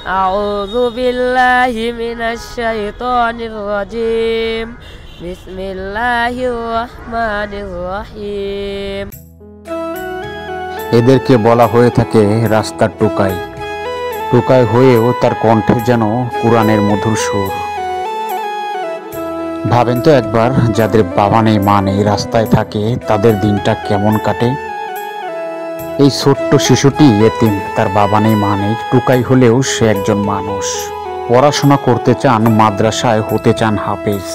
আউযু বিল্লাহি মিনাশ শাইতানির রাজিম। বিসমিল্লাহির রহমানির রহিম। এদেরকে বলা হয়ে থাকে রাস্তার টোকাই। টোকাই হয়েও তার কণ্ঠে যেন কোরআনের মধুর সুর। ভাবেন তো একবার, যাদের বাবা নেই মা নেই রাস্তায় থাকে, তাদের দিনটা কেমন কাটে। এই ছোট্ট শিশুটি এতিম, তার বাবা নেই মা নেই, টোকাই হলেও সে একজন মানুষ। পড়াশোনা করতে চান, মাদ্রাসায় হতে চান হাফেজ।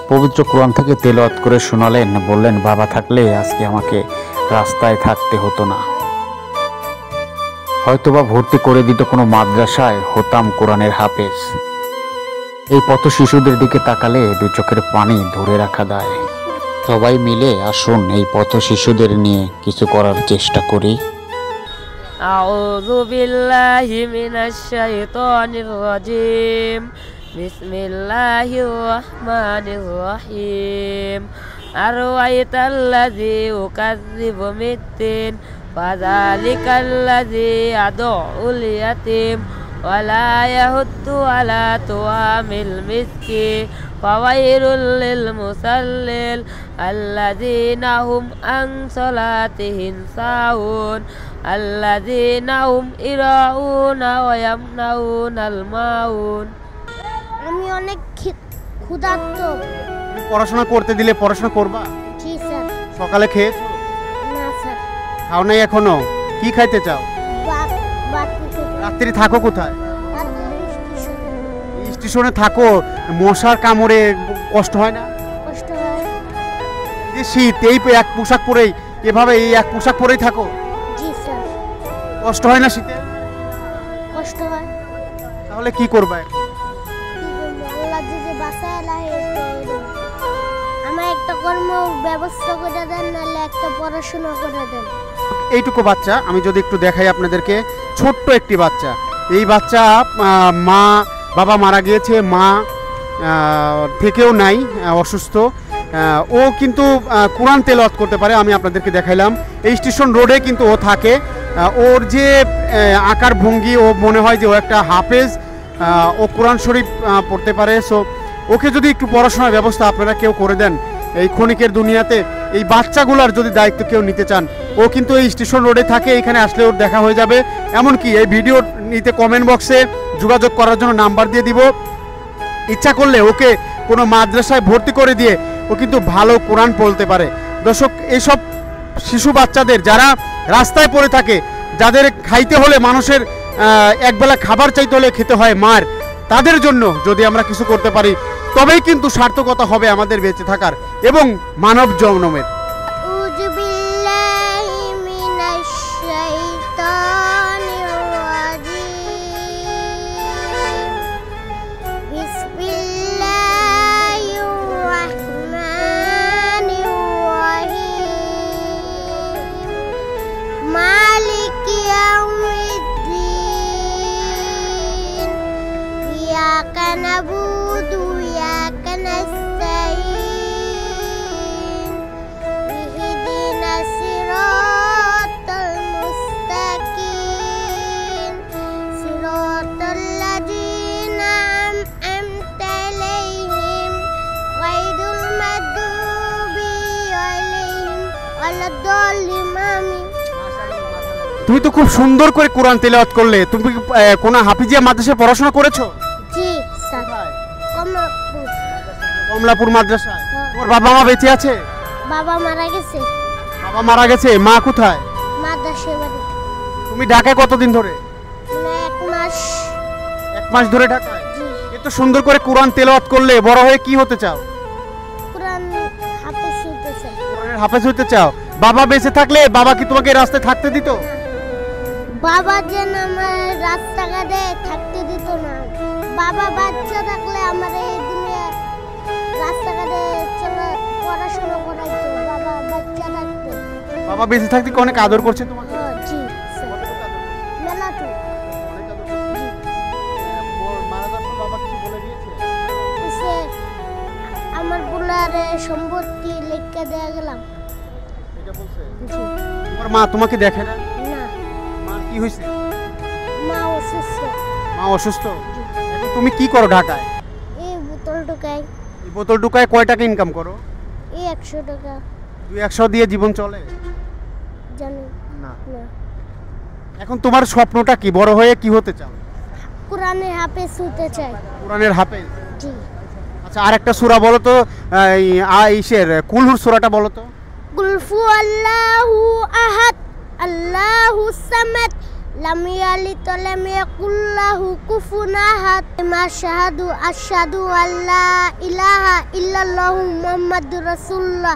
পবিত্র কোরআন থেকে তেলাওয়াত করে শোনালেন, বললেন বাবা থাকলে আজকে আমাকে রাস্তায় থাকতে হতো না। হয়তোবা ভর্তি করে দিত কোনো মাদ্রাসায়, হতাম কোরআনের হাফেজ। এই পথ শিশুদের দিকে তাকালে দু চোখের পানি ধরে রাখা দায়। সবাই মিলে আসুন এই পথ শিশুদের নিয়ে কিছু করার চেষ্টা করি। আউযু বিল্লাহি মিনাশ শাইতানির রাজিম। বিসমিল্লাহির রহমানির রহিম। আরআইতাল্লাযী ইউকাযযিবু বিদ্দীন ফাযালিকাল্লাযী ইয়াদউল ইয়াতীম ওয়ালা ইয়াহুদ্দু আলা তুআমিল মিসকিন ফাওয়াইলুল লিল মুসাল্লিন আল্লাযীনা হুম আন সালাতিহিম সাহুন আল্লাযীনা হুম ইরাউনা ওয়া ইয়ামনাউনাল মাউন। আমি অনেক ক্ষুধার্ত। পড়াশোনা করতে দিলে পড়াশোনা করবা? জি স্যার। সকালে খেয়েছো? না স্যার। খাও নাই এখনো? কি খাইতে চাও? রাত্রি থাকো কোথায়? স্টেশনে থাকো, মশার কামড়ে কষ্ট হয় না? কষ্ট হয়। এই শীত, এই এক পোশাক পরেই, এভাবে এই এক পোশাক পরেই থাকো? জি স্যার। কষ্ট হয় না শীতে? কষ্ট হয়। তাহলে কি করবা? আল্লাহ যদি বাঁচায় আমার একটা কর্ম ব্যবস্থা করে দেন, নাহলে একটা পড়াশোনা করে দেন। এইটুকু বাচ্চা আমি যদি একটু দেখাই আপনাদেরকে, ছোট্ট একটি বাচ্চা। এই বাচ্চা বাবা মারা গিয়েছে, মা থেকেও নাই, অসুস্থ। ও কিন্তু কোরআন তেলাওয়াত করতে পারে। আমি আপনাদেরকে দেখাইলাম, এই স্টেশন রোডে কিন্তু ও থাকে। ওর যে আকার ভঙ্গি, ও মনে হয় যে ও একটা হাফেজ, ও কোরআন শরীফ পড়তে পারে। সো ওকে যদি একটু পড়াশোনার ব্যবস্থা আপনারা কেউ করে দেন, এই ক্ষণিকের দুনিয়াতে এই বাচ্চাগুলোর যদি দায়িত্ব কেউ নিতে চান, ও কিন্তু এই স্টেশন রোডে থাকে, এখানে আসলে ওর দেখা হয়ে যাবে। এমনকি এই ভিডিও নিতে কমেন্ট বক্সে যোগাযোগ করার জন্য নাম্বার দিয়ে দিব। ইচ্ছা করলে ওকে কোনো মাদ্রাসায় ভর্তি করে দিয়ে ও কিন্তু ভালো কোরআন পড়তে পারে। দর্শক, এইসব শিশু বাচ্চাদের যারা রাস্তায় পড়ে থাকে, যাদের খাইতে হলে মানুষের একবেলা খাবার চাইতে হলে খেতে হয় মার, তাদের জন্য যদি আমরা কিছু করতে পারি, তবেই কিন্তু সার্থকতা হবে আমাদের বেঁচে থাকার এবং মানব জন্মের। نعبد وإياك نستعين اهدنا الصراط المستقيم صراط الذين أنعمت عليهم غير المغضوب عليهم ولا الضالين آمين। তুমি তো খুব সুন্দর করে কোরআন তেলাওয়াত করলে। তুমি কোন হাফিজিয়া মাদ্রাসায় পড়াশোনা করেছো? জি স্যার, কমলাপুর মাদ্রাসায়। তোমার বাবা মা বেঁচে আছে? বাবা মারা গেছে। বাবা মারা গেছে, মা কোথায়? মাদ্রাসায় বাড়ি। তুমি ঢাকায় কতদিন ধরে? এক মাস। এক মাস ধরে ঢাকায়? জি। এত সুন্দর করে কোরআন তেলাওয়াত করলে, বড় হয়ে কি হতে চাও? কোরআন হাফেজ হতে চাই। কোরআনের হাফেজ হতে চাও? বাবা বেঁচে থাকলে বাবা কি তোমাকে রাস্তায় থাকতে দিত? বাবা যেন আমার রাস্তাঘাটে থাকতে দিত না। বাবা বাচ্চা থাকলে আমার এই দুনিয়া রাস্তাঘাটে পড়াশোনা করাইতো। বাবা বাচ্চা থাকতে। বাবা বেঁচে থাকতে অনেক আদর করছে তোমাকে? জি মেলা তো। আমার বুলারে সম্পত্তি লেখা দেয়া গেলাম। তোমার মা তোমাকে দেখে না? না। মা কি হয়েছে? মা অসুস্থ। মা অসুস্থ? এখন তুমি কি করো ঢাকায়? এই বোতল ঢুকাই। এই বোতল ঢুকায় কয় টাকা ইনকাম করো? এই 100 টাকা। 200 দিয়ে জীবন চলে? জানি না। না। এখন তোমার স্বপ্নটা কি, বড় হয়ে কি হতে চাও? কোরআনে হাফেজ হতে চাই। কোরআনের হাফেজ? জি। আচ্ছা, আরেকটা সূরা বলো তো, ইসের কুলহুর সূরাটা বলো তো। কুল হুয়াল্লাহু আহাদ আল্লাহুস সামাদ লাম ইয়ালিদ ওয়া লাম ইয়াকুল লাহু কুফুwan আহাদ। আশহাদু আল্লা ইলাহা ইল্লাল্লাহু মুহাম্মাদুর রাসূলুল্লাহ।